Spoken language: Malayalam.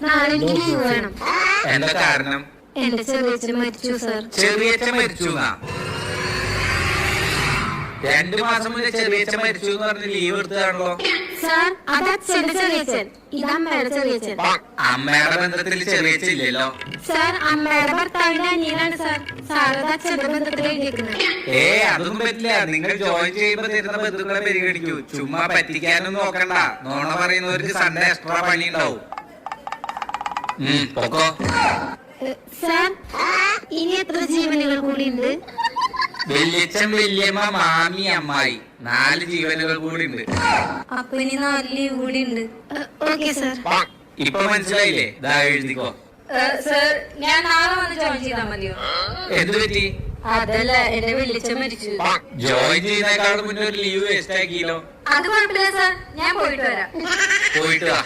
നാളെ എനിക്ക് ലീവ് വേണം. എന്താ കാരണം? എന്റെ ചെറിയച്ഛൻ മരിച്ചു സർ. ചെറിയച്ഛൻ മരിച്ചു? 2 മാസം മുന്നേ ചെറിയച്ഛൻ മരിച്ചു എന്ന് പറഞ്ഞ് ലീവ് എടുത്തതാണല്ലോ സാർ. അത് അച്ഛന്റെ ചെറിയച്ഛൻ, ഇത് അമ്മയുടെ ചെറിയച്ഛൻ. അമ്മയുടെ ബന്ധത്തിൽ ചെറിയച്ഛൻ ഇല്ലല്ലോ സാർ. അമ്മയുടെ ഭർത്താവിന്റെ അനിയനാണ് സാർ. സാർ അത് അച്ഛന്റെ ബന്ധത്തിൽ എഴുതിയിരിക്കുന്നത്. അതൊന്നും പറ്റില്ല. നിങ്ങൾ ജോയിൻ ചെയ്യുമ്പോ തരുന്ന ബന്ധുക്കളെ പരിഗണിക്കൂ. ചുമ്മാ പറ്റിക്കാനൊന്നും നോക്കണ്ട. നോണ പറയുന്നവർക്ക് സൺഡേ എക്സ്ട്രാ പണി ഉണ്ടാവും. പൊക്കോ. സാർ, ഇനി എത്ര ജീവനുകൾ കൂടി ഉണ്ട്? വല്യച്ഛൻ, വല്യമ്മ, മാമി, അമ്മായി, 4 ജീവനുകൾ കൂടി ഉണ്ട്. അപ്പൊ ഇനി 4 ലീവ് കൂടി ഉണ്ട്. Okay sir. ഇപ്പൊ മനസ്സിലായില്ലേ? ദാ എഴുതിക്കോ. സാർ, ഞാൻ നാളെ വന്ന് ജോയിൻ ചെയ്താൽ മതിയോ? എന്ത് പറ്റി? അതല്ല, എന്റെ വല്യച്ഛൻ മരിച്ചു. ജോയിൻ ചെയ്യുന്നേക്കാളും മുന്നേ ഒരു ലീവ് വേസ്റ്റ് ആക്കിയല്ലോ. അത് കുഴപ്പമില്ല സാർ, ഞാൻ പോയിട്ട് വരാം. പോയിട്ട് വാ.